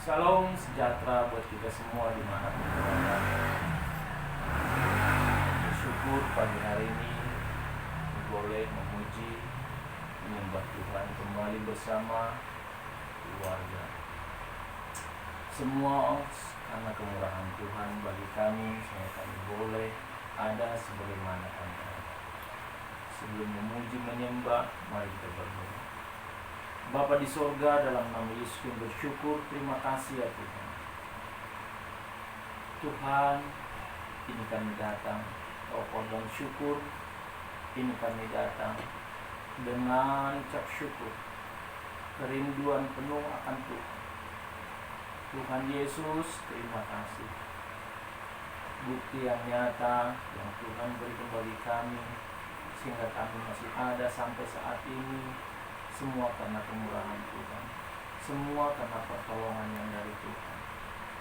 Salam sejahtera buat kita semua dimanapun berada. Bersyukur pagi hari ini boleh memuji, menyembah Tuhan kembali bersama keluarga. Semua karena kemurahan Tuhan bagi kami, sehingga kami boleh ada sebagaimana kami ada. Sebelum memuji menyembah, mari kita berdoa. Bapa di sorga, dalam nama Yesus kami bersyukur, terima kasih ya Tuhan. Tuhan, ini kami datang, dan syukur, ini kami datang dengan ucap syukur, kerinduan penuh akan Tuhan. Tuhan Yesus, terima kasih. Bukti yang nyata yang Tuhan berikan bagi kami, sehingga kami masih ada sampai saat ini. Semua karena kemurahan Tuhan, semua karena pertolongan yang dari Tuhan.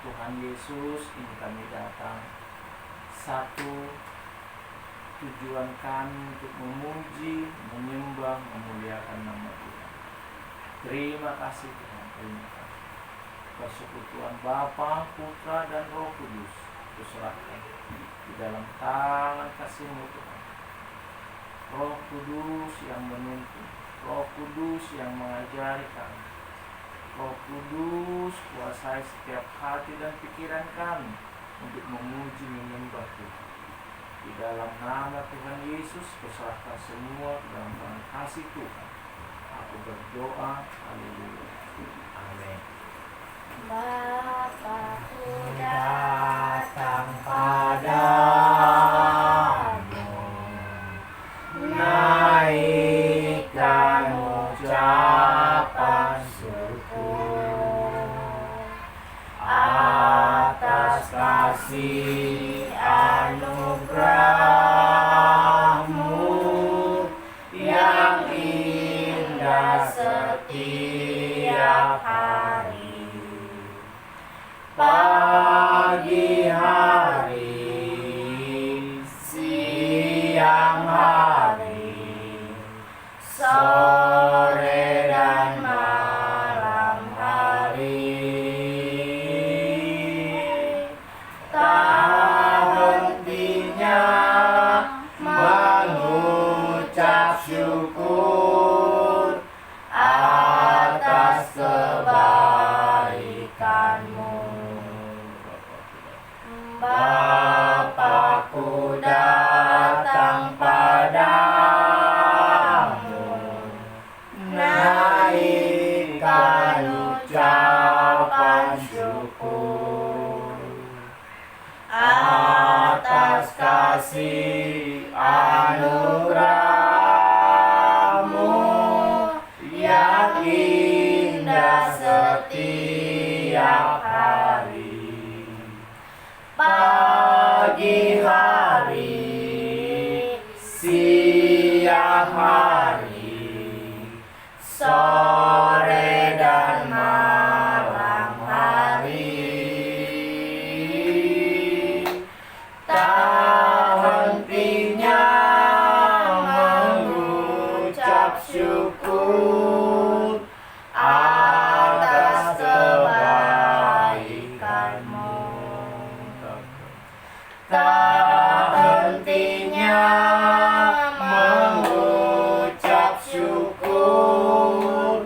Tuhan Yesus, ini kami datang. Satu tujuan kami untuk memuji, menyembah, memuliakan nama Tuhan. Terima kasih Tuhan, terima kasih. Persekutuan Bapa, Putra, dan Roh Kudus kuserahkan di dalam tangan kasih-Mu Tuhan. Roh Kudus yang menuntun, Roh Kudus yang mengajari kami, Roh Kudus kuasai setiap hati dan pikiran kami untuk memuji menyembah Tuhan. Di dalam nama Tuhan Yesus kuserahkan semua ke dalam tangan kasih Tuhan. Aku berdoa, haleluya, amin. Bapakku datang padamu, naikkan ucapan syukur atas kasih anugerah-Mu yang indah setiap hari. Pagi hari, siang hari, sore dan malam hari, tak hentinya mengucap syukur atas kebaikan-Mu. Bapakku datang padamu, naikkan ucapan syukur atas kasih anugerah-Mu yang indah setiap hari. Pagi hari, siang hari, sore dan malam hari, tak hentinya mengucap syukur atas kebaikan-Mu. Tak hentinya mengucap syukur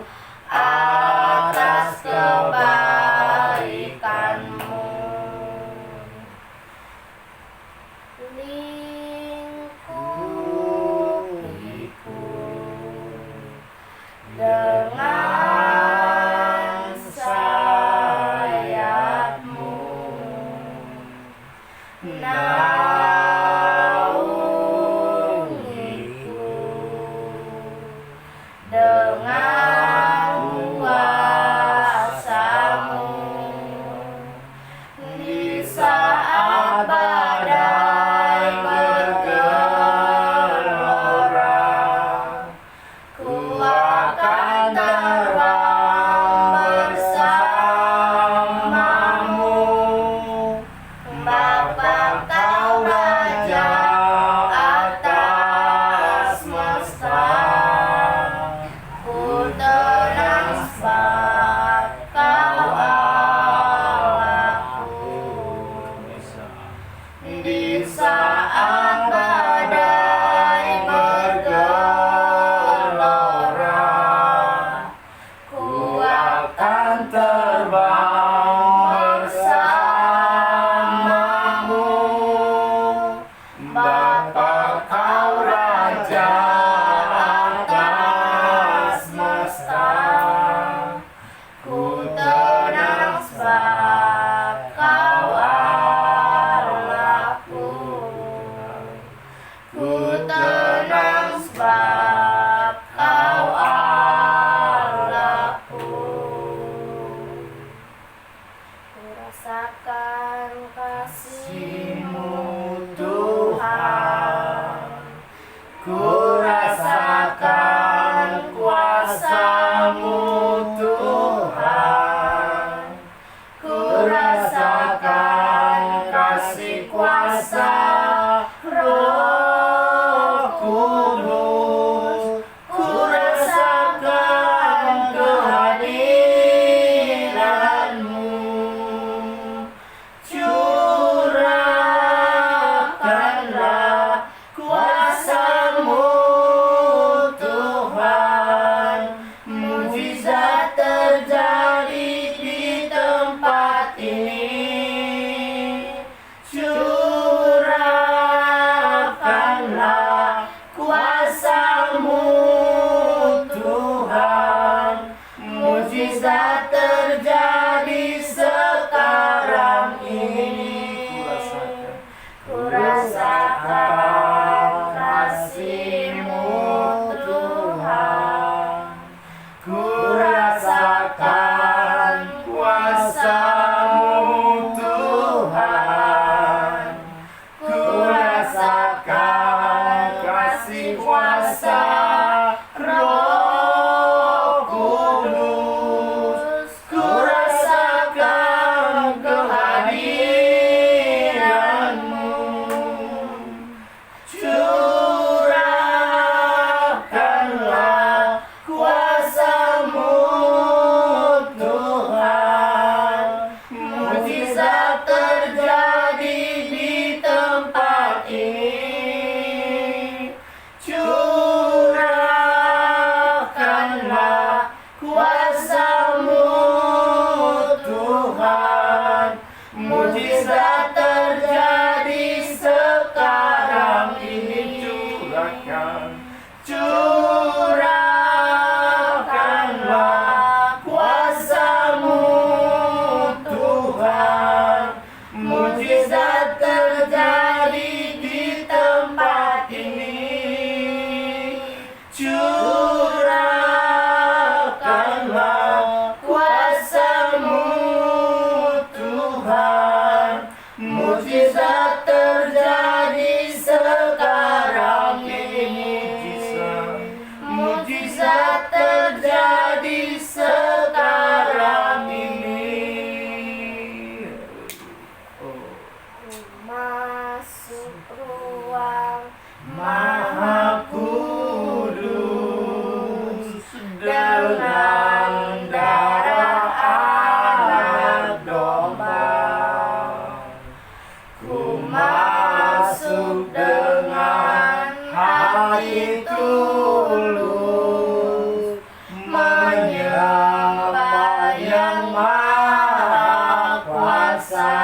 kuasa,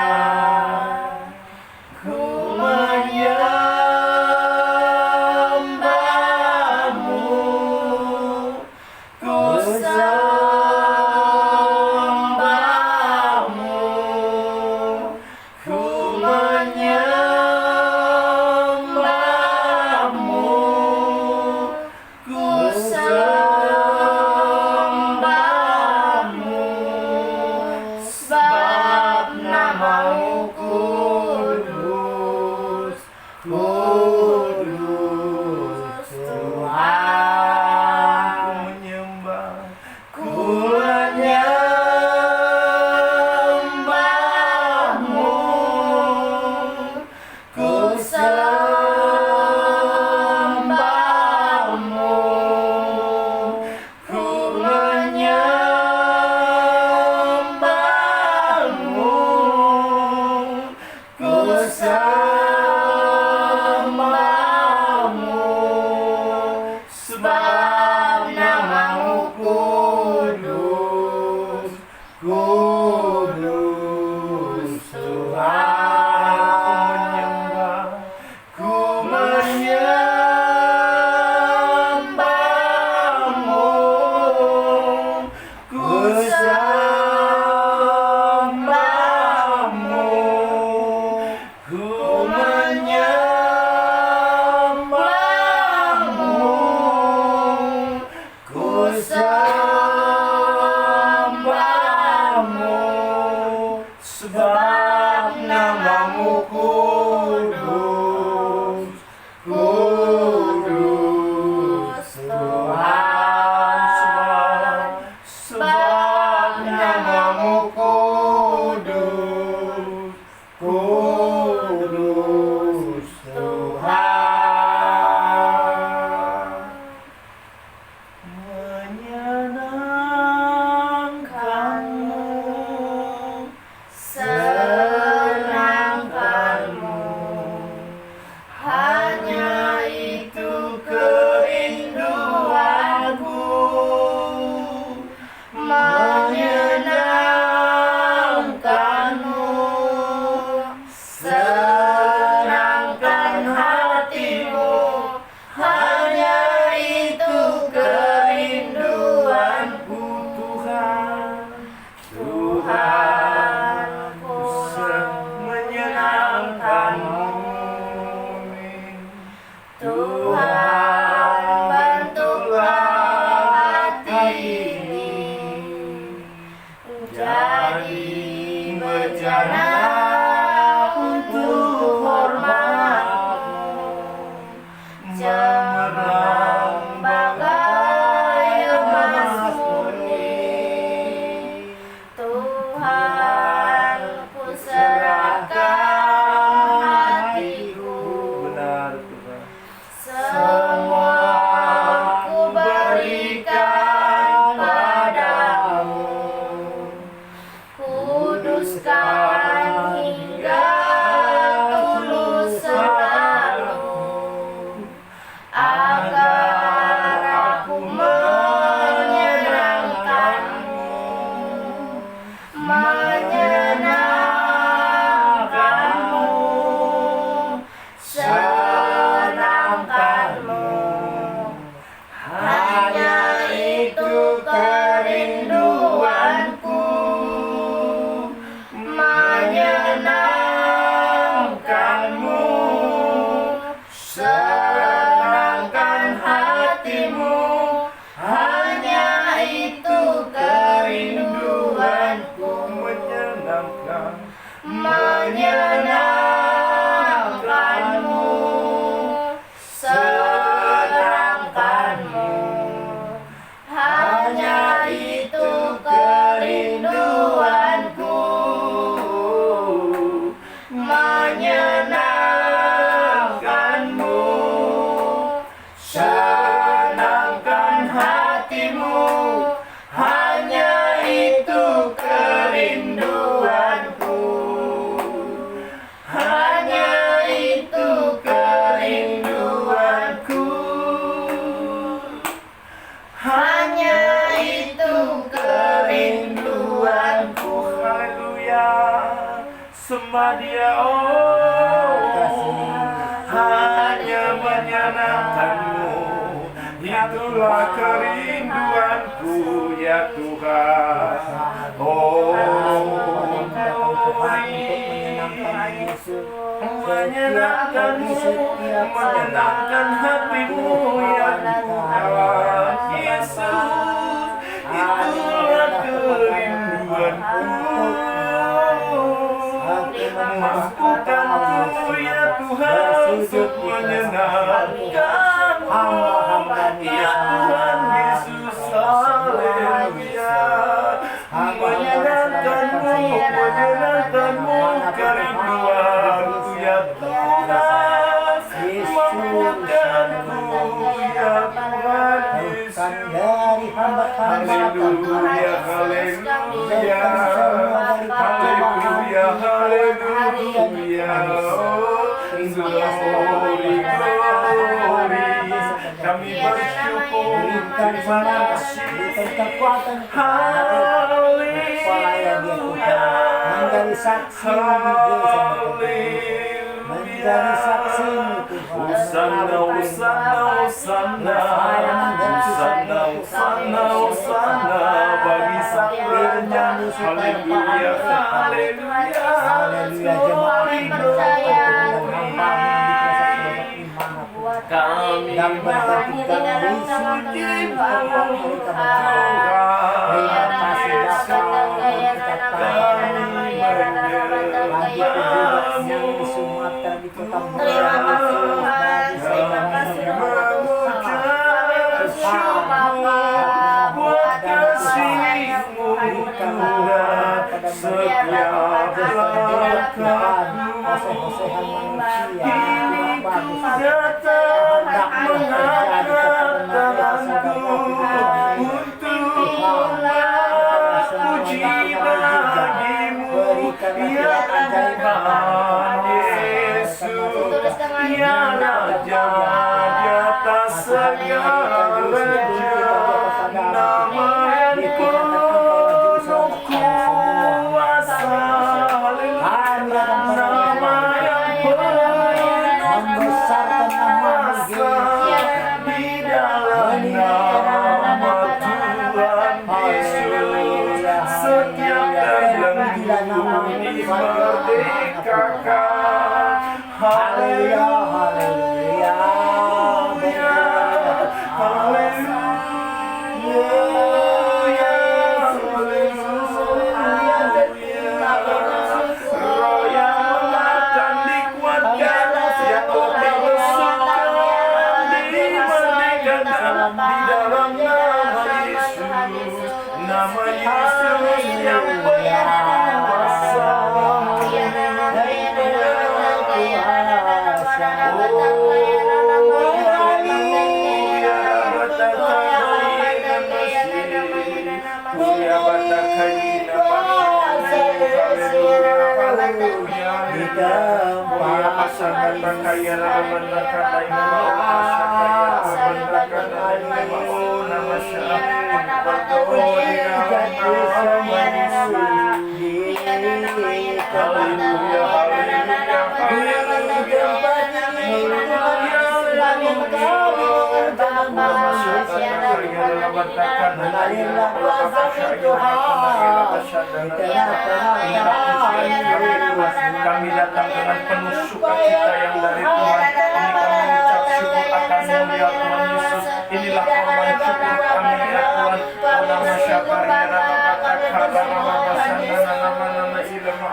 ku menyembahmu, ku sembahmu, ku menyembahmu, ku sembahmu, sebab namamu kudus, kudus Tuhan. Ku menyembahmu, ku sembahmu, ku menyembahmu, ku sembahmu, sebab namamu kudus, kudus Tuhan. Ku menyembahmu, ku sembahmu, ku menyembahmu, ku sembahmu, sebab namamu kudus, kudus Tuhan. Sebab namamu kudus, kudus Tuhan. Menyenangkanmu, senangkanmu, hanya itu kerinduanku. Menyenangkanmu, senangkan hatimu, hanya itu kerinduanku. Tuhan, Tuhan, ku menyenangkanmu. Tuhan, bantulah hati ini jadi bejana untuk hormat-Mu, cemerlang bagai emas murni. Tuhan, ku serahkan hatiku, Benar Tuhan. semua ku berikan padamu. Kuduskan hingga tulus selalu, agar aku menyenangkanmu, menyenangkanmu, senangkanmu, hanya itu kerinduanku. Menyenangkanmu, senangkan hatimu, hanya itu kerinduanku. sembah Dia, oh hanya menyenangkan-Mu. Itulah kerinduanku ya Tuhan. Oh menyenangkan-Mu, menyenangkan hati-Mu ya Tuhan Yesus. Itulah kerinduanku. Mampukanku ya Tuhan untuk menyenangkan-Mu ya Tuhan Yesus. Haleluya. Menyenangkan-Mu, menyenangkan-Mu kerinduanku ya Tuhan. Mampukanku ya Tuhan Yesus. Haleluya, haleluya, haleluya, haleluya. Glory, glory. Kami bersyukur, terima kasih. Haleluya, menjadi saksi menjadi saksi Hosanna, Hosanna, Hosanna, Hosanna, Hosanna, Hosanna bagi sang raja. Haleluya, haleluya, glory, glory. Kami memuji Ya Raja di atas segala raja, nama yang penuh kuasa, nama yang penuh kuasa, di dalam nama Tuhan Yesus, setiap yang bunyi merdekakan. Haleluya, haleluya, Roh yang akan dikuatkan, yang lebih bersuka dimandikan di dalam nama Yesus, nama Yesus yang berkuasa. Kami datang dengan penuh sukacita yang dari Tuhan. Kami mengucap syukur akan mulia Tuhan Yesus. Inilah korban syukur kami ya Tuhan. Nama syakariya nama kata nama basana nama nama ilmu.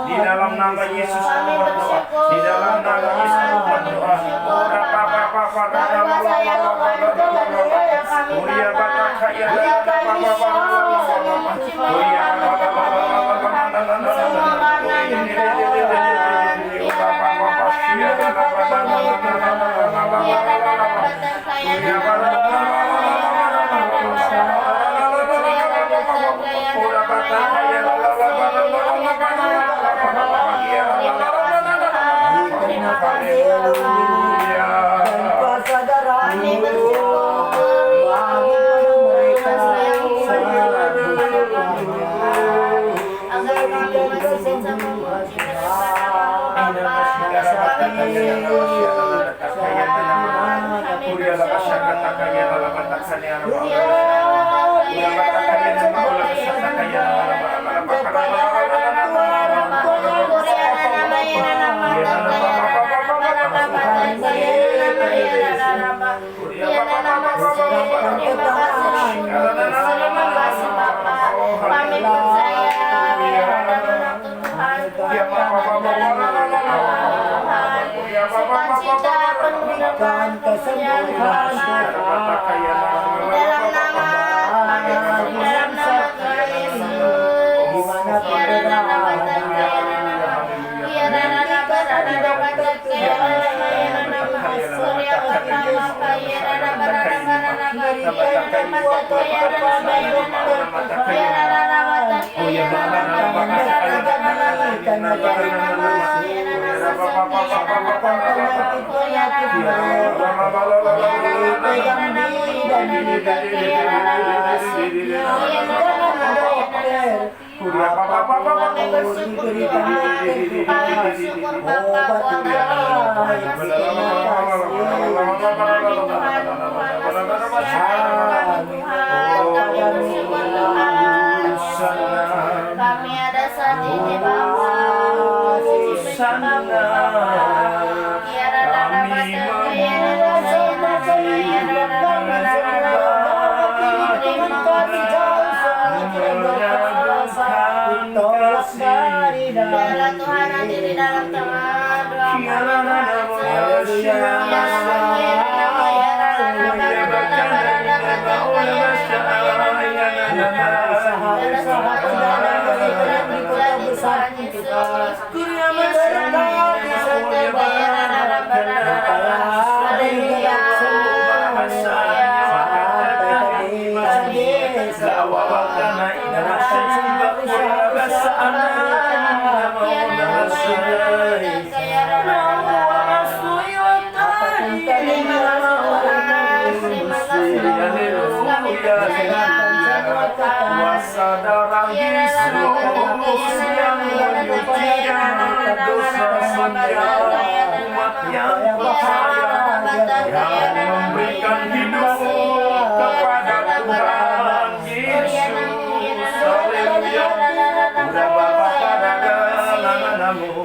Di dalam nama Yesus aku berdoa. Di dalam nama Yesus aku berdoa. Dan kesembuhan dalam nama kami ada saat ini Tuhan hadir di dalam tengah kuasa darah Yesus yang menyucikan dosa setiap umat yang percaya, yang memberikan hidup kepada Tuhan Yesus. Haleluya. Udah Bapa pada namamu.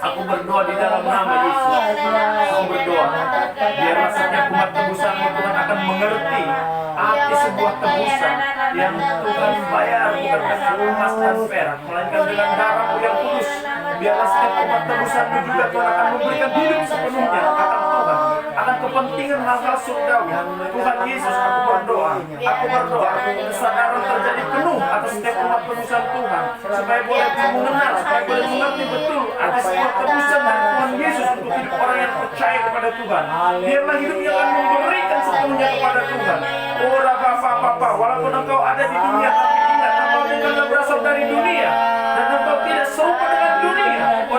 Aku berdoa di dalam nama Yesus. Aku berdoa biarlah setiap umat tebusanmu Tuhan akan mengerti arti sebuah tebusan yang Tuhan bayar bukan dengan emas dan perak, melainkan dengan darah-Mu yang kudus. Biarlah setiap umat tebusanmu juga Tuhan akan memberikan hidup sepenuhnya akan Tuhan, akan kepentingan hal-hal surgawi. Tuhan Yesus, aku berdoa kesadaran terjadi penuh atas setiap umat tebusan Tuhan, supaya boleh mengenal, supaya boleh mengerti betul atas sebuah tebusan dari Tuhan Yesus untuk hidup orang yang percaya kepada Tuhan. Biarlah hidupnya akan memberikan sepenuhnya kepada Tuhan. Oh Bapa, walaupun engkau ada di dunia, tapi ingat engkau bukanlah berasal dari dunia, dan engkau tidak serupa dengan dunia. Oh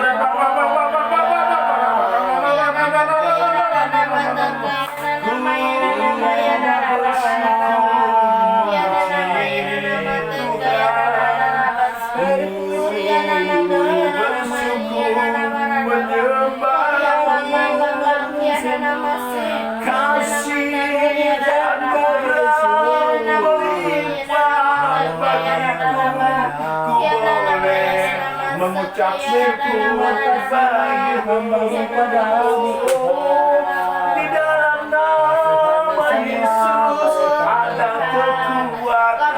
mengucap syukur bagi Hamba-Mu. Di dalam nama Yesus ada kekuatan.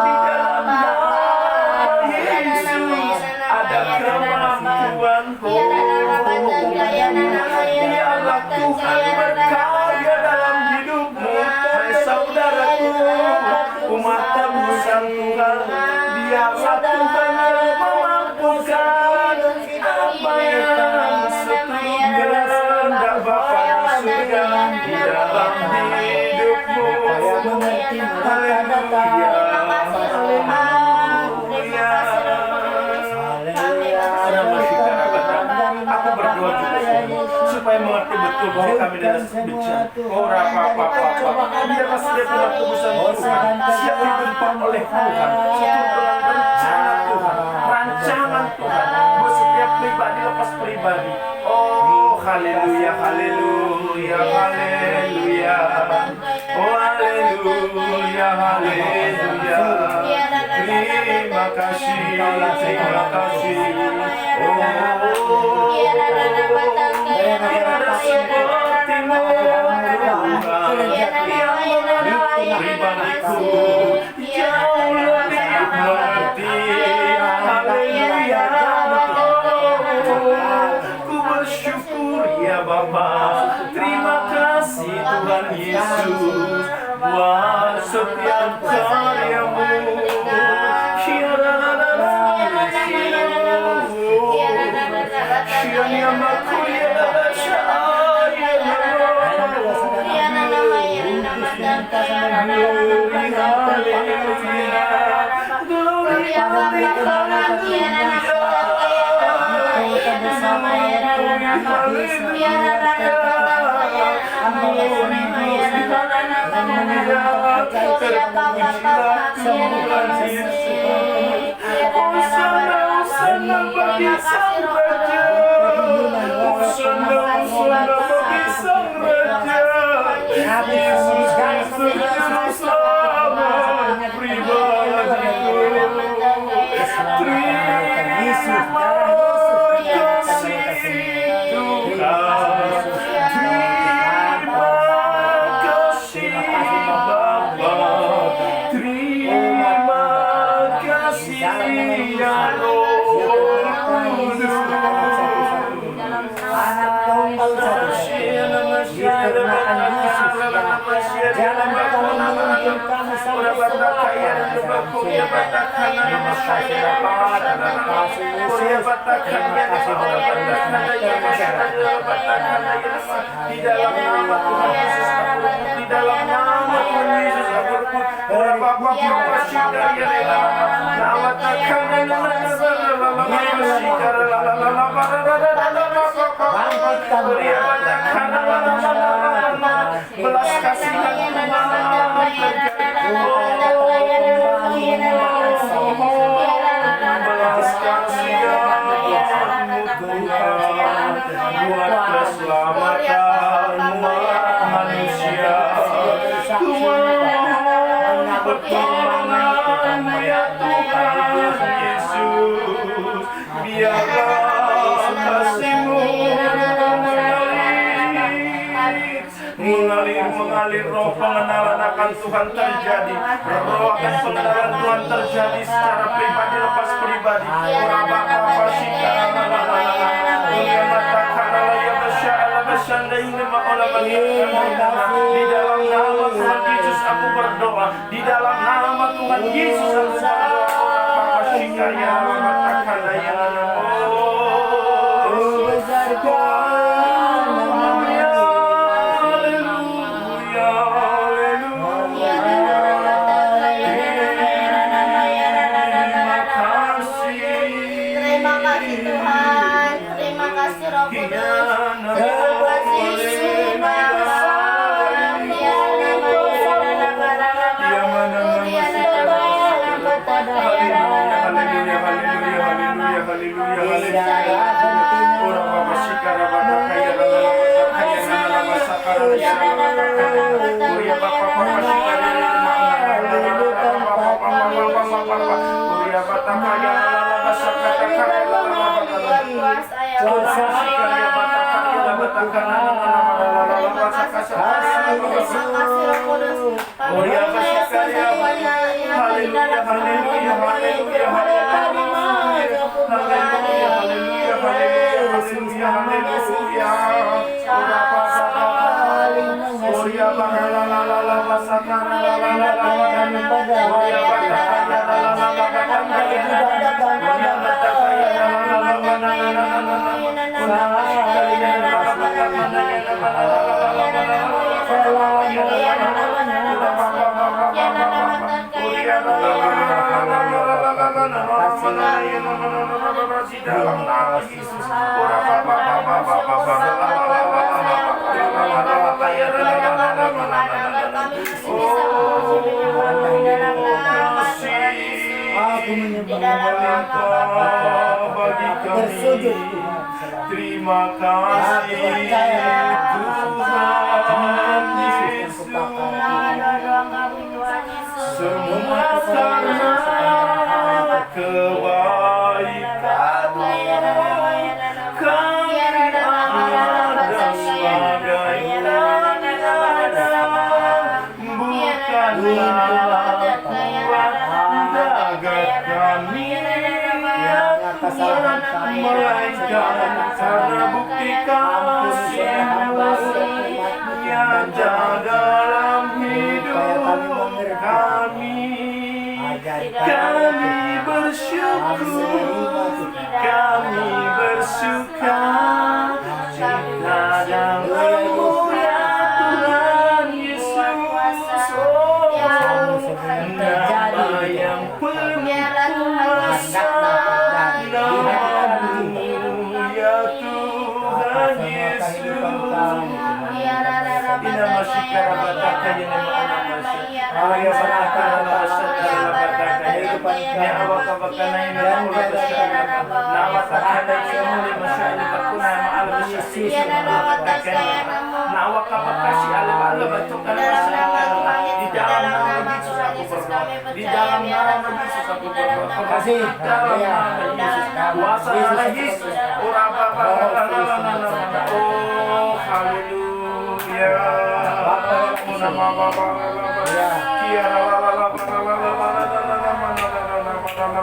Di dalam nama Tuhanku. Dialah Tuhan berkarya dalam hidupmu. Hai saudaraku, umat tebusan Tuhan. Dialah Tuhan yang memampukan apa yang seturut kehendak Bapa di surga di dalam hidupmu. Haleluya. Aku berdoa juga supaya mengerti betul bahwa kami adalah bencana. Oh apa. Biarlah setiap umat tebusan Tuhan siap dibentuk oleh Tuhan. Setiap rencana Tuhan, rancangan Tuhan buat setiap pribadi lepas pribadi. Oh haleluya, haleluya, haleluya. Oh haleluya, haleluya. Terima kasih, terima kasih. Tiada sepertimu yang pribadiku jauh lebih mengerti. Haleluya. Ku bersyukur ya Bapa. Terima kasih Tuhan Yesus buat setiap karyamu. Di dalam nama Tuhan Yesus, di dalam nama Tuhan Yesus, belas kasihan buat keselamatan manusia. Tuhan pertolonganmu ya Tuhan Yesus, biarlah kasih-Mu mengalir roh pengenalan akan Tuhan terjadi, roh akan pengenalan Tuhan terjadi secara pribadi lepas pribadi. Di dalam nama Tuhan Yesus aku berdoa, di dalam nama Tuhan Yesus aku Di dalam nama Yesus, Aku menyembah bagi bersujud kami. Tuhan. Terima kasih Tuhan Yesus. Semua karena kebaikan-Mu kami ada sebagainya. Bukanlah dagat kami melainkan karena bukti kasih-Mu yang dalam hidup kami. Kami bersyukur, kami bersuka cita dalam-Mu ya Tuhan Yesus. Nama yang penuh kuasa, nama-Mu ya Tuhan Yesus. Inama syikara bataka yana ma'ana Aya sanakara basakara bataka ya awaka bakana ina mula basakara nama takana semuli masyali bakuna ma'ala basakara bataka nawaka bakasi ala batukana basakara di dalam nama Yesus aku berdoa, di dalam nama Yesus aku berdoa. Kasih. Di dalam nama Yesus kuasa Allah Yesus ora bapa oh haleluya.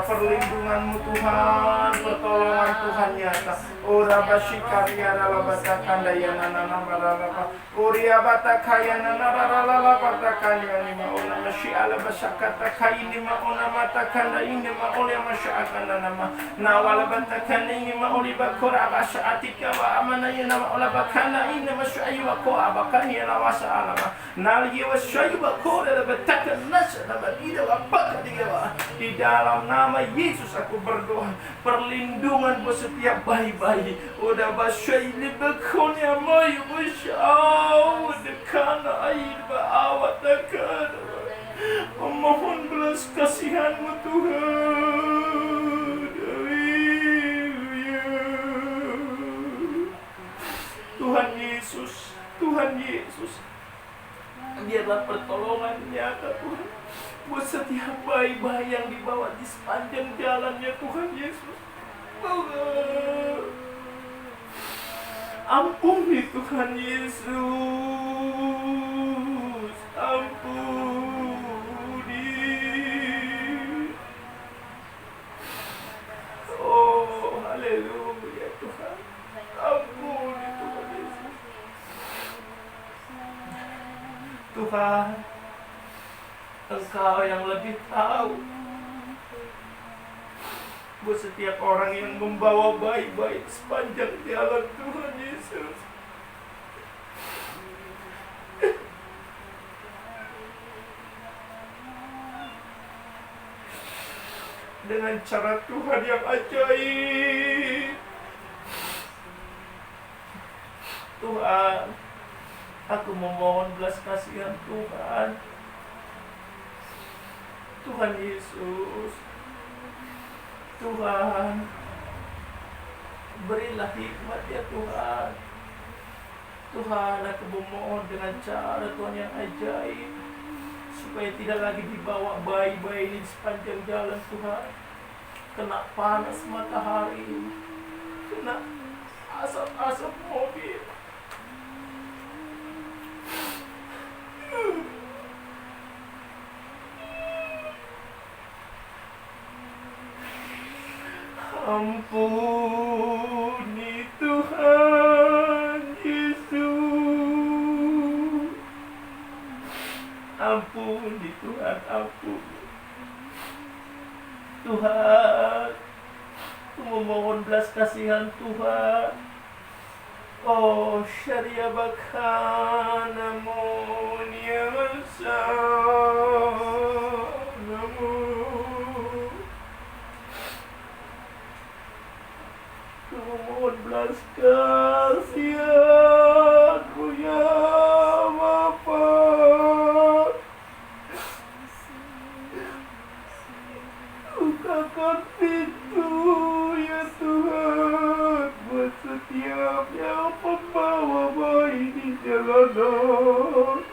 Perlindungan-Mu Tuhan, pertolongan Tuhan nyata. Ora basyikaria la batakan dayana nana maralapa. Uria batakaya nana rarala batakaya ni mauna masyiala basakata kaini mauna matakan ini mauna masyakan nama. Nawala batakan ini mauli bakura basyatika wa amana yana maula bakana ini masyayu wa ko abakani yana wasa alama. Nali wasyayu wa ko la batakan nasa la badida wa bakadiga wa. Di dalam nama Yesus aku berdoa, perlindungan buat setiap bayi-bayi. Udah basyai libakon ya mai wasyau dekana air baawat dekana. Memohon belas kasihan-Mu Tuhan. Tuhan Yesus, Tuhan Yesus, biarlah pertolongan nyata Tuhan buat setiap bayi-bayi yang dibawa di sepanjang jalannya Tuhan Yesus. Ampuni Tuhan Yesus, ampuni. Oh haleluya Tuhan, ampuni Tuhan Yesus. Tuhan, Engkau yang lebih tahu buat setiap orang yang membawa bayi-bayi sepanjang jalan Tuhan Yesus. Dengan cara Tuhan yang ajaib. Tuhan, aku memohon belas kasihan Tuhan. Tuhan Yesus, Tuhan, berilah hikmat ya Tuhan. Tuhan, aku memohon dengan cara Tuhan yang ajaib, supaya tidak lagi dibawa bayi-bayi di sepanjang jalan Tuhan, kena panas matahari, kena asap-asap mobil. Ampuni Tuhan Yesus, ampuni Tuhan, ampuni Tuhan. Aku memohon belas kasihan Tuhan Oh, Sharia Bakana Monia Namu. Mohon belas kasihan-Mu ya Bapa. Bukakan pintu ya Tuhan buat setiap yang membawa bayi di jalanan.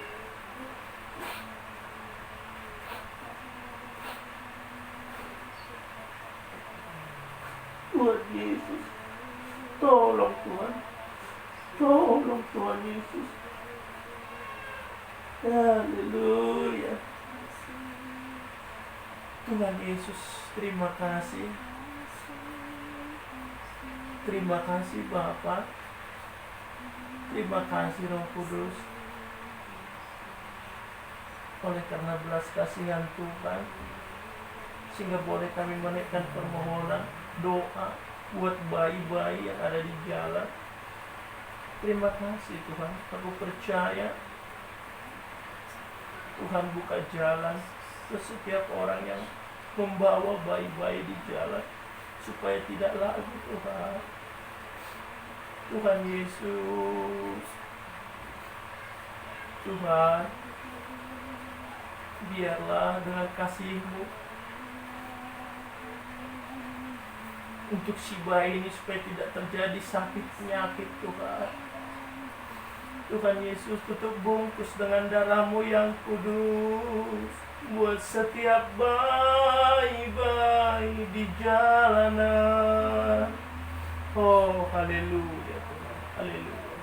Tuhan Yesus, tolong Tuhan, tolong Tuhan Yesus. Haleluya. Tuhan Yesus, terima kasih. Terima kasih Bapa. Terima kasih Roh Kudus. Oleh karena belas kasihan Tuhan, sehingga boleh kami menaikkan permohonan doa buat bayi-bayi yang ada di jalan. Terima kasih Tuhan. Aku percaya Tuhan buka jalan ke setiap orang yang membawa bayi-bayi di jalan, supaya tidak lagi Tuhan. Tuhan Yesus, Tuhan, biarlah dengan kasih-Mu untuk si bayi ini supaya tidak terjadi sakit penyakit Tuhan. Tuhan Yesus, tutup bungkus dengan darah-Mu yang kudus buat setiap bayi-bayi di jalanan. Oh, haleluya Tuhan, haleluya.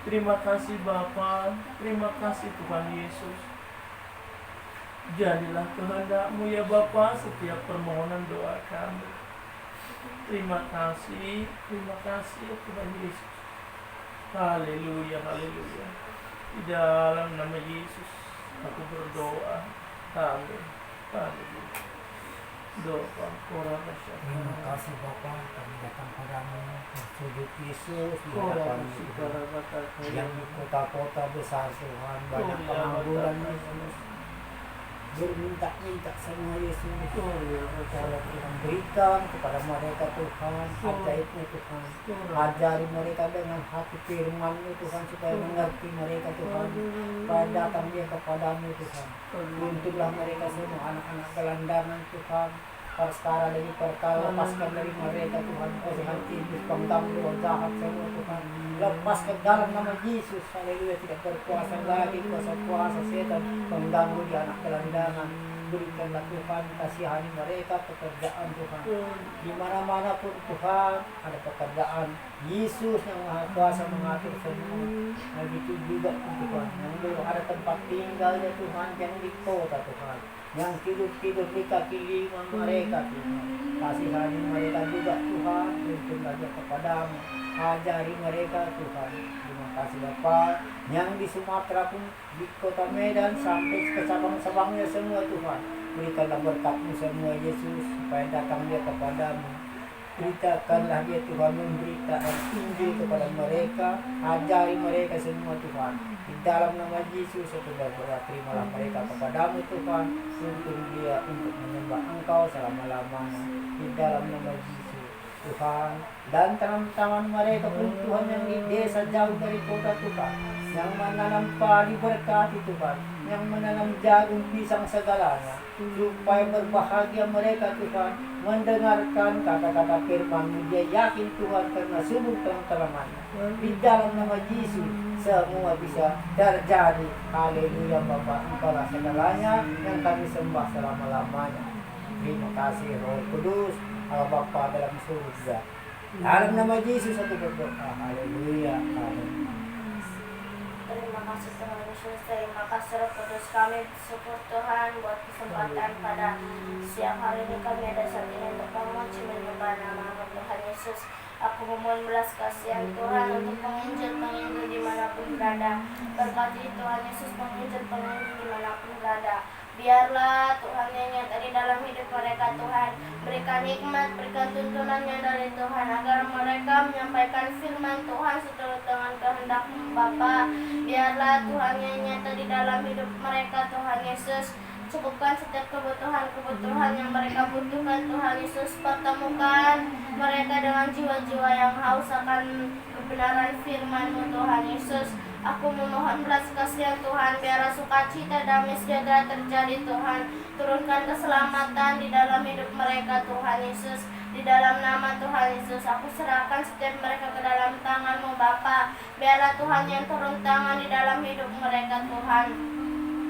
Terima kasih Bapa, terima kasih Tuhan Yesus. Jadilah kehendak-Mu ya Bapa setiap permohonan doa kami. Terima kasih ya Tuhan Yesus. Haleluya, haleluya. Di dalam nama Yesus aku berdoa. Amin. Haleluya. Doa orang Terima kasih Bapa, kami datang padamu bersujud Yesus di orang hadapan yang di kota-kota besar Tuhan, banyak pengangguran Yesus, berminta-minta sama Yesus, tolong Tuhan berikan kepada mereka Tuhan ajaibnya Tuhan, ajari mereka dengan hati firman-Mu Tuhan, supaya mengerti mereka Tuhan, supaya datang dia kepadamu Tuhan. Tuntunlah mereka semua anak-anak gelandangan Tuhan, perkara demi perkara, lepaskan dari mereka Tuhan, Tuhan iblis pengganggu roh jahat semua Tuhan, lepaskan dalam nama Yesus. Haleluya. Tidak berkuasa lagi kuasa-kuasa setan pengganggu di anak gelandangan. Berikanlah Tuhan, kasihani mereka pekerjaan Tuhan, di mana-mana pun Tuhan ada pekerjaan. Yesus yang Maha Kuasa mengatur semua. Begitu juga Tuhan, yang belum ada tempat tinggalnya Tuhan, yang di kota Tuhan, yang tidur-tidur di kaki lima mereka Tuhan, kasihani mereka juga Tuhan. Tuntunlah dia kepadamu, ajari mereka Tuhan. Terima kasih Bapa, yang di Sumatera pun, di kota Medan sampai ke cabang-cabangnya semua Tuhan, berikanlah berkat-Mu semua Yesus, supaya datang dia kepadamu. Beritakanlah dia Tuhan, memberitakan Injil kepada mereka, ajari mereka semua Tuhan. Di dalam nama Yesus aku berdoa, terimalah mereka kepadamu Tuhan, tuntun dia untuk menyembah Engkau selama-lamanya. Di dalam nama Yesus Tuhan, dan tanam-taman mereka pun Tuhan, yang di desa jauh dari kota Tuhan, yang menanam padi berkati Tuhan, yang menanam jagung, pisang segalanya, supaya berbahagia mereka Tuhan, mendengarkan kata-kata firman-Mu. Dia yakin Tuhan karena sungguh tenteramannya. Di dalam nama Yesus semua bisa terjadi. Haleluya Bapa, Engkaulah segalanya yang kami sembah selama-lamanya. Terima kasih Roh Kudus, Allah Bapa dalam surga. Dalam nama Yesus aku berdoa. Haleluya. Amin. Terima kasih Tuhan Yesus, terima kasih Roh Kudus. Kami bersyukur Tuhan buat kesempatan pada siang hari ini. Kami ada saat ini untuk memuji menyembah nama Tuhan Yesus. Aku memohon belas kasihan Tuhan untuk penginjil dimanapun berada. Berkati Tuhan Yesus penginjil dimanapun berada. Biarlah Tuhan yang nyata di dalam hidup mereka Tuhan. Berikan hikmat, berikan tuntunannya dari Tuhan, agar mereka menyampaikan firman Tuhan seturut dengan kehendak-Mu Bapa. Biarlah Tuhan yang nyata di dalam hidup mereka Tuhan Yesus. Cukupkan setiap kebutuhan yang mereka butuhkan Tuhan Yesus. Pertemukan mereka dengan jiwa-jiwa yang haus akan kebenaran firman-Mu Tuhan Yesus. Aku memohon belas kasihan Tuhan, biarlah sukacita damai sejahtera terjadi Tuhan. Turunkan keselamatan di dalam hidup mereka Tuhan Yesus. Di dalam nama Tuhan Yesus, aku serahkan setiap mereka ke dalam tangan-Mu Bapa. Biarlah Tuhan yang turun tangan di dalam hidup mereka Tuhan.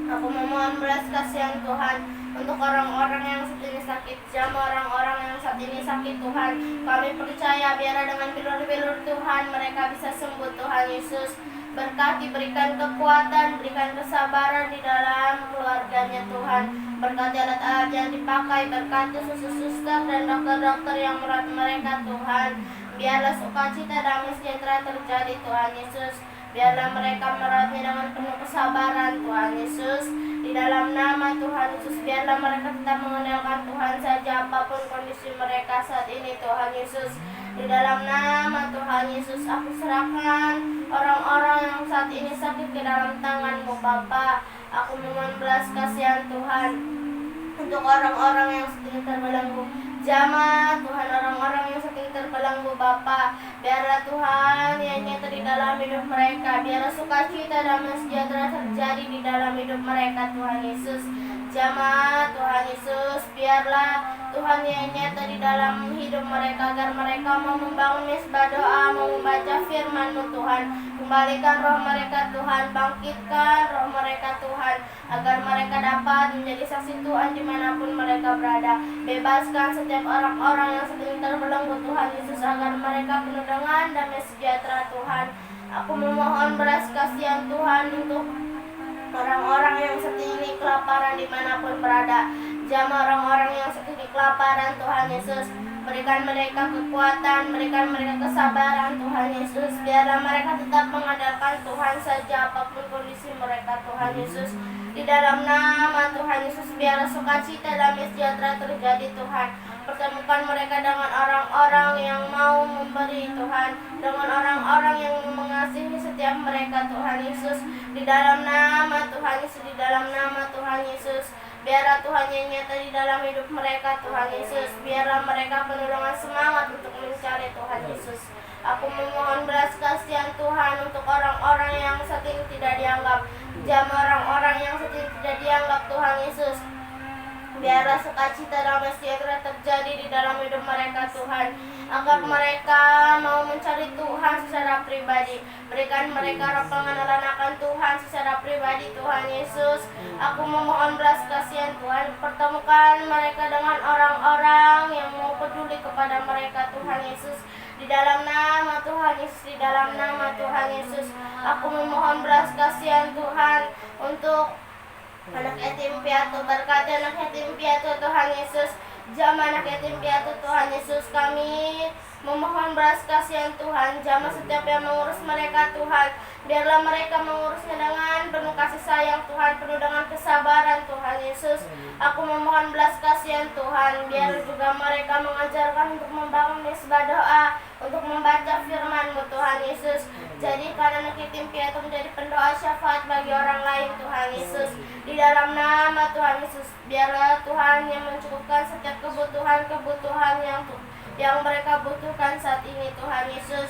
Aku memohon belas kasihan Tuhan untuk orang-orang yang saat ini sakit, jamah orang-orang yang saat ini sakit Tuhan. Kami percaya biarlah dengan bilur-bilur Tuhan mereka bisa sembuh Tuhan Yesus. Berkati, berikan kekuatan, berikan kesabaran di dalam keluarganya Tuhan. Berkati alat-alat yang dipakai, berkati suster-suster dan dokter-dokter yang merawat mereka Tuhan. Biarlah sukacita damai sejahtera terjadi Tuhan Yesus. Biarlah mereka merawatnya dengan penuh kesabaran Tuhan Yesus. Di dalam nama Tuhan Yesus, biarlah mereka tetap mengandalkan Tuhan saja apapun kondisi mereka saat ini Tuhan Yesus. Di dalam nama Tuhan Yesus, aku serahkan orang-orang yang saat ini sakit ke dalam tangan-Mu Bapa. Aku memohon belas kasihan Tuhan untuk orang-orang yang saat ini terbelenggu jamaah Tuhan, orang-orang yang saat ini terbelenggu Bapa. Biarlah Tuhan yang nyata di dalam hidup mereka. Biarlah sukacita damai sejahtera terjadi di dalam hidup mereka Tuhan Yesus. Jamaah Tuhan Yesus, biarlah Tuhan yang nyata di dalam hidup mereka, agar mereka mau membangun misbah doa, mau membaca firman-Mu Tuhan. Kembalikan roh mereka Tuhan, bangkitkan roh mereka Tuhan, agar mereka dapat menjadi saksi Tuhan dimanapun mereka berada. Bebaskan setiap orang-orang yang sedang terbelenggu Tuhan Yesus, agar mereka penuh dengan damai sejahtera Tuhan. Aku memohon belas kasihan Tuhan untuk orang-orang yang saat ini kelaparan dimanapun berada. Jamah orang-orang yang saat ini kelaparan Tuhan Yesus. Berikan mereka kekuatan, berikan mereka kesabaran Tuhan Yesus. Biarlah mereka tetap mengandalkan Tuhan saja apapun kondisi mereka Tuhan Yesus. Di dalam nama Tuhan Yesus, biarlah sukacita damai sejahtera terjadi Tuhan. Pertemukan mereka dengan orang-orang yang mau memberi Tuhan, dengan orang-orang yang mengasihi setiap mereka Tuhan Yesus. Di dalam nama Tuhan Yesus, di dalam nama Tuhan Yesus, biarlah Tuhan yang nyata di dalam hidup mereka Tuhan Yesus. Biarlah mereka penuh dengan semangat untuk mencari Tuhan Yesus. Aku memohon belas kasihan Tuhan untuk orang-orang yang saat ini tidak dianggap, jamaah orang-orang yang saat ini tidak dianggap Tuhan Yesus. Biarlah sukacita damai sejahtera terjadi di dalam hidup mereka Tuhan, agar mereka mau mencari Tuhan secara pribadi. Berikan mereka roh pengenalan akan Tuhan secara pribadi Tuhan Yesus. Aku memohon belas kasihan Tuhan, pertemukan mereka dengan orang-orang yang mau peduli kepada mereka Tuhan Yesus. Di dalam nama Tuhan Yesus, di dalam nama Tuhan Yesus, aku memohon belas kasihan Tuhan untuk anak yatim piatu. Berkati anak yatim piatu Tuhan Yesus. Jamah anak yatim piatu Tuhan Yesus, kami memohon belas kasihan Tuhan. Jamah setiap yang mengurus mereka Tuhan. Biarlah mereka mengurusnya dengan penuh kasih sayang Tuhan, penuh dengan kesabaran Tuhan Yesus. Aku memohon belas kasihan Tuhan. Biar juga mereka mengajarkan untuk membangun misbah doa, untuk membaca firman-Mu Tuhan Yesus. Jadikan anak yatim piatu menjadi pendoa syafaat bagi orang lain Tuhan Yesus. Di dalam nama Tuhan Yesus, biarlah Tuhan yang mencukupkan setiap kebutuhan yang mereka butuhkan saat ini Tuhan Yesus.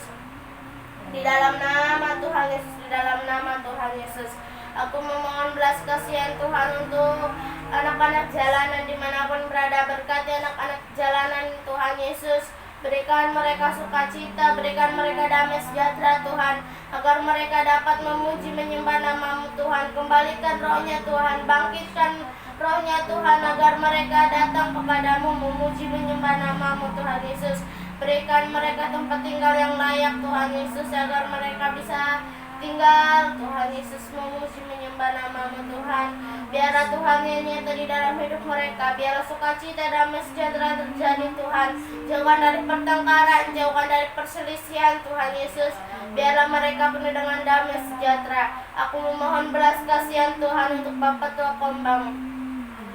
Di dalam nama Tuhan Yesus, di dalam nama Tuhan Yesus, aku memohon belas kasihan Tuhan untuk anak-anak jalanan dimanapun berada. Berkati anak-anak jalanan Tuhan Yesus. Berikan mereka sukacita, berikan mereka damai sejahtera Tuhan, agar mereka dapat memuji menyembah nama-Mu Tuhan. Kembalikan rohnya Tuhan, bangkitkan rohnya Tuhan, agar mereka datang kepadamu memuji menyembah nama-Mu Tuhan Yesus. Berikan mereka tempat tinggal yang layak Tuhan Yesus, agar mereka bisa tinggal Tuhan Yesus memuji menyembah nama-Mu Tuhan. Biarlah Tuhan yang nyata di dalam hidup mereka. Biarlah sukacita damai sejahtera terjadi Tuhan. Jauhkan dari pertengkaran, jauhkan dari perselisihan Tuhan Yesus. Biarlah mereka penuh dengan damai sejahtera. Aku memohon belas kasihan Tuhan untuk Bapak Tua Kombang.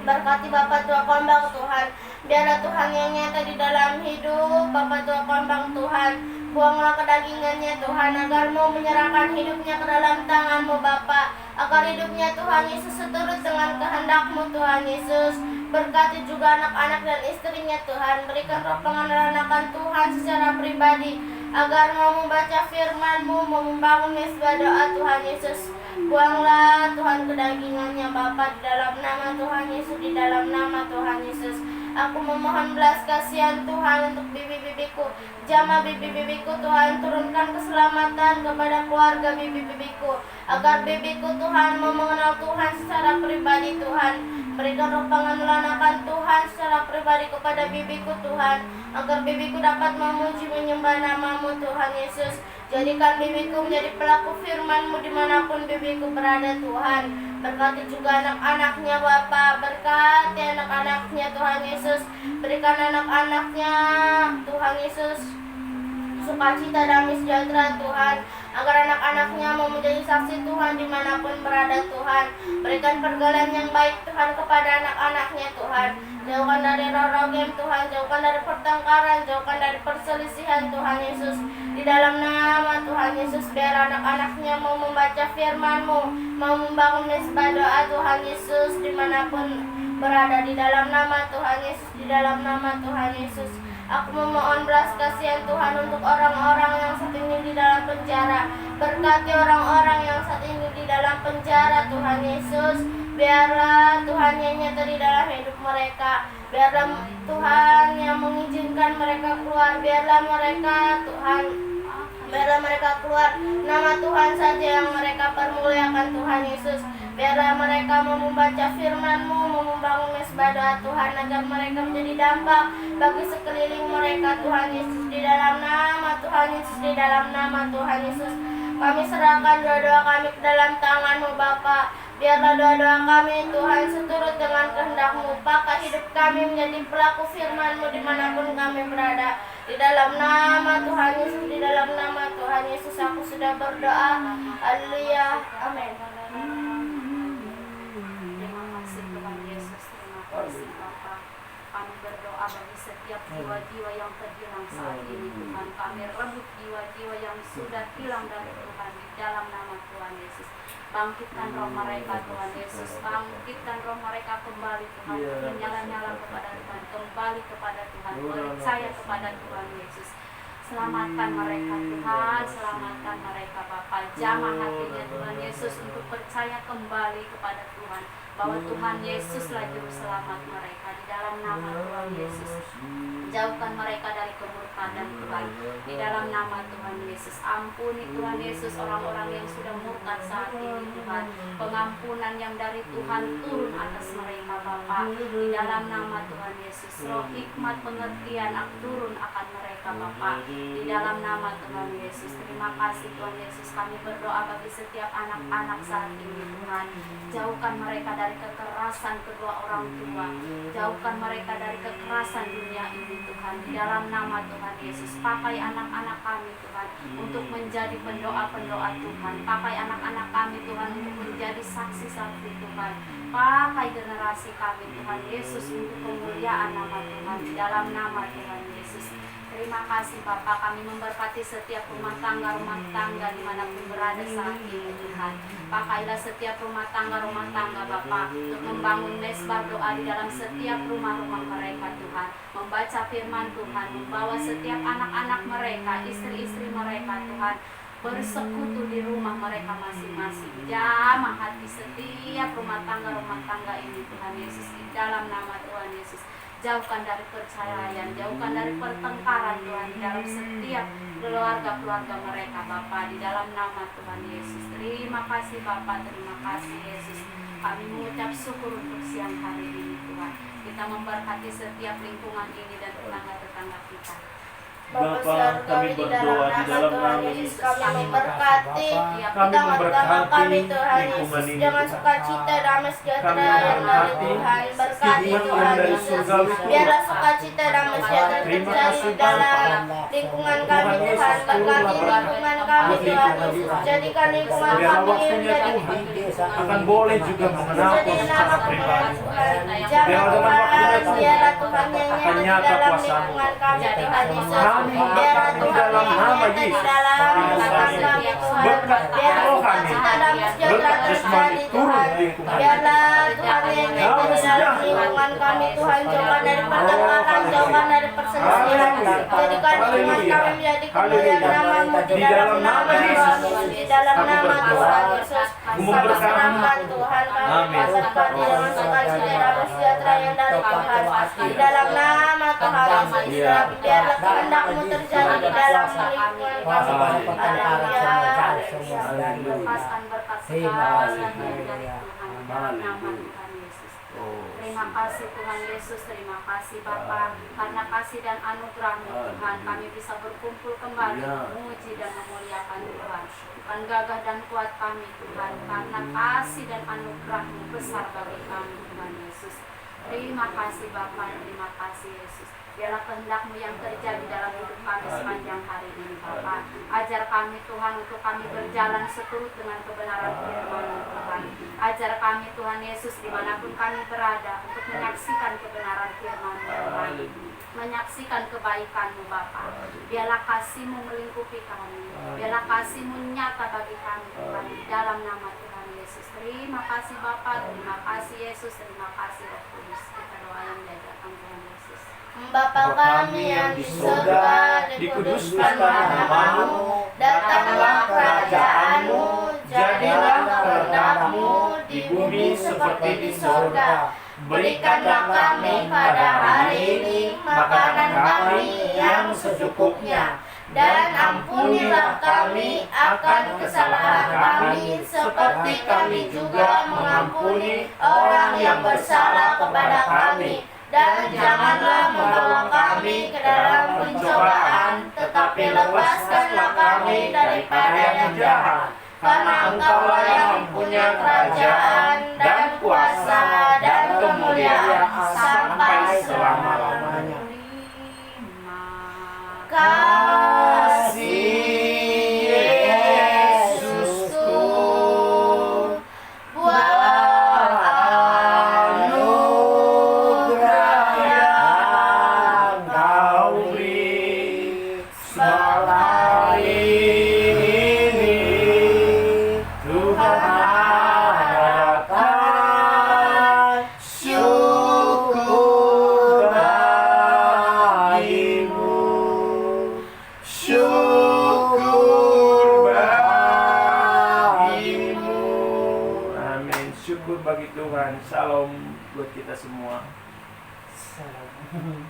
Berkati Bapak Tua Kembang Tuhan. Biarlah Tuhan yang nyata di dalam hidup Bapak Tua Kembang Tuhan. Buanglah kedagingannya Tuhan, agar mau menyerahkan hidupnya ke dalam tangan-Mu Bapa, agar hidupnya Tuhan Yesus seturut dengan kehendak-Mu Tuhan Yesus. Berkati juga anak-anak dan istrinya Tuhan. Berikan roh pengenalan akan Tuhan secara pribadi, agar mau membaca firman-Mu, mau membangun mesbah doa Tuhan Yesus. Buanglah Tuhan kedagingannya Bapa, di dalam nama Tuhan Yesus, di dalam nama Tuhan Yesus. Aku memohon belas kasihan Tuhan untuk bibi-bibiku. Jamah bibi-bibiku Tuhan, turunkan keselamatan kepada keluarga bibi-bibiku, agar bibiku Tuhan mau mengenal Tuhan secara pribadi Tuhan. Berikan roh pengenalan akan Tuhan secara pribadi kepada bibiku Tuhan, agar bibiku dapat memuji menyembah nama-Mu Tuhan Yesus. Jadikan bibiku menjadi pelaku firman-Mu dimanapun bibiku berada Tuhan. Berkati juga anak-anaknya Bapa, berkati anak-anaknya Tuhan Yesus. Berikan anak-anaknya Tuhan Yesus sukacita, damai, sejahtera Tuhan, agar anak-anaknya mau menjadi saksi Tuhan dimanapun berada Tuhan. Berikan pergaulan yang baik Tuhan kepada anak-anaknya Tuhan. Jauhkan dari roh-roh game Tuhan, jauhkan dari pertengkaran, jauhkan dari perselisihan Tuhan Yesus. Di dalam nama Tuhan Yesus, biar anak-anaknya mau membaca firman-Mu, mau membangun mesbah doa Tuhan Yesus dimanapun berada. Di dalam nama Tuhan Yesus, di dalam nama Tuhan Yesus. Aku memohon belas kasihan Tuhan untuk orang-orang yang saat ini di dalam penjara. Berkati orang-orang yang saat ini di dalam penjara Tuhan Yesus. Biarlah Tuhan yang nyata di dalam hidup mereka. Biarlah Tuhan yang mengizinkan mereka keluar. Biarlah mereka Tuhan, biarlah mereka keluar. Nama Tuhan saja yang mereka permuliakan Tuhan Yesus. Biarlah mereka mau membaca firman-Mu, mau membangun mesbah doa Tuhan, agar mereka menjadi dampak bagi sekeliling mereka Tuhan Yesus. Di dalam nama Tuhan Yesus, di dalam nama Tuhan Yesus, kami serahkan doa-doa kami ke dalam tangan-Mu Bapa. Biarlah doa-doa kami Tuhan seturut dengan kehendak-Mu. Pakai hidup kami menjadi pelaku firman-Mu dimanapun kami berada. Di dalam nama Tuhan Yesus, di dalam nama Tuhan Yesus aku sudah berdoa. Haleluya. Amin. Kami berdoa bagi setiap jiwa-jiwa yang terhilang saat ini Tuhan. Kami rebut jiwa-jiwa yang sudah hilang dari Tuhan di dalam nama Tuhan Yesus. Bangkitkan roh mereka Tuhan Yesus. Bangkitkan roh mereka kembali Tuhan. Menyala-nyala kepada Tuhan. Kembali kepada Tuhan. Percaya kepada Tuhan Yesus. Selamatkan mereka Tuhan. Selamatkan mereka Bapa. Jamah hatinya Tuhan Yesus untuk percaya kembali kepada Tuhan, bahwa Tuhan Yesuslah juru selamat mereka. Di dalam nama Tuhan Yesus, jauhkan mereka dari kemurkaan Tuhan. Di dalam nama Tuhan Yesus, ampuni Tuhan Yesus orang-orang yang sudah murtad saat ini Tuhan. Pengampunan yang dari Tuhan turun atas mereka Bapa. Di dalam nama Tuhan Yesus, roh hikmat pengertian turun akan mereka Bapa. Di dalam nama Tuhan Yesus, terima kasih Tuhan Yesus. Kami berdoa bagi setiap anak-anak saat ini Tuhan. Jauhkan mereka dari kekerasan kedua orang tua. Jauhkan mereka dari kekerasan dunia ini Tuhan. Di dalam nama Tuhan Yesus, pakai anak-anak kami Tuhan untuk menjadi pendoa-pendoa Tuhan. Pakai anak-anak kami Tuhan untuk menjadi saksi-saksi Tuhan. Pakai generasi kami Tuhan Yesus untuk kemuliaan nama Tuhan. Di dalam nama Tuhan Yesus, terima kasih Bapa. Kami memberkati setiap rumah tangga dimanapun berada saat ini Tuhan. Pakailah setiap rumah tangga Bapa untuk membangun mesbah doa di dalam setiap rumah-rumah mereka Tuhan. Membaca firman Tuhan, membawa setiap anak-anak mereka, istri-istri mereka Tuhan, bersekutu di rumah mereka masing-masing. Jamah hati setiap rumah tangga ini Tuhan Yesus. Di dalam nama Tuhan Yesus, jauhkan dari perceraian, jauhkan dari pertengkaran Tuhan di dalam setiap keluarga-keluarga mereka Bapa. Di dalam nama Tuhan Yesus, terima kasih Bapa, terima kasih Yesus. Kami mengucap syukur untuk siang hari ini Tuhan. Kita memberkati setiap lingkungan ini dan tetangga-tetangga kita. Bapa, kami berdoa di dalam nama Yesus. kami memberkati Kami memberkati kami Tuhan lingkungan Yesus ini, dengan Tuhan. sukacita damai sejahtera Kami yang dari memberkati Tuhan berkati firman Tuhan dari Yesus surgawi Tuhan. biarlah sukacita damai sejahtera Terima terjadi kasih, dalam Bapa. lingkungan kami Tuhan Tuhan Yesus, berkati turunlah lingkungan kami Tuhan Yesus jadikan lingkungan Biarlah kami waktunya menjadi Tuhan akan boleh juga mengenalku jadi secara nama pribadi. Tuhan Biarlah jangan dengan Tuhan waktunya Tuhan biarlah Tuhan yang akan nyata di nyata dalam kuasa-Mu. lingkungan kami Tuhan Yesus Kami biarlah di Tuhan dalam yang nama nyata di Yesus. dalam Kami lingkungan kami kami Tuhan berkat biarlah roh kami, sukacita damai sejahtera berkat jasmani terjadi turun Tuhan di lingkungan biarlah Tuhan yang nyata Damai di dalam sejahtera. lingkungan kami Tuhan jauhkan dari pertengkaran jauhkan dari perselisihan jadikan lingkungan Haleluya. kami menjadi kemuliaan namamu Di dalam nama Yesus. di dalam Aku nama berdoa. Tuhan Yesus Aku kami memberkati. serahkan Tuhan kami Amin. berkati dengan sukacita damai sejahtera yang dari Tuhan di dalam nama Tuhan Yesus Iya. biarlah kehendakmu terjadi di dalam lingkungan kami Haleluya. Lepaskan berkat Terima segala kasih. yang dari Tuhan di dalam nama Tuhan Yesus. Oh, Terima kasih Tuhan Yesus, terima kasih Bapa karena kasih dan anugerah-Mu Tuhan kami bisa berkumpul kembali Ya. memuji dan memuliakan Tuhan. Bukan gagah dan kuat kami Tuhan karena kasih dan anugerah-Mu besar bagi kami Tuhan Yesus. Terima kasih Bapa, terima kasih Yesus. Biarlah kehendak-Mu yang terjadi dalam hidup kami sepanjang hari ini Bapa. Ajar kami Tuhan untuk kami berjalan seturut dengan kebenaran firman-Mu Tuhan. Ajar kami Tuhan Yesus dimanapun kami berada untuk menyaksikan kebenaran firman-Mu Tuhan. Menyaksikan kebaikan-Mu Bapa. Biarlah kasih-Mu melingkupi kami. Biarlah kasih-Mu nyata bagi kami Tuhan. Di dalam nama Tuhan Yesus. Terima kasih Bapa, terima kasih Yesus, terima kasih Roh Kudus. Kita doa yang diajarkan Tuhan Yesus. Bapa kami yang di surga, dikuduskan namamu, datanglah kerajaan-Mu, jadilah kehendak-Mu di bumi seperti di surga. Berikanlah kami pada hari ini makanan kami yang secukupnya, dan ampunilah kami akan kesalahan kami seperti kami juga mengampuni orang yang bersalah kepada kami. Dan janganlah membawa kami ke dalam pencobaan, tetapi lepaskanlah kami daripada yang jahat. Karena Engkaulah yang mempunyai kerajaan dan kuasa dan kemuliaan sampai selama-lamanya. Kasih Yesusku, buah anugerah yang Kau beri malam ini, Tuhan adakan syukur bagimu, syukur bagimu. amin. Syukur bagi Tuhan. Salam buat kita semua. Salam.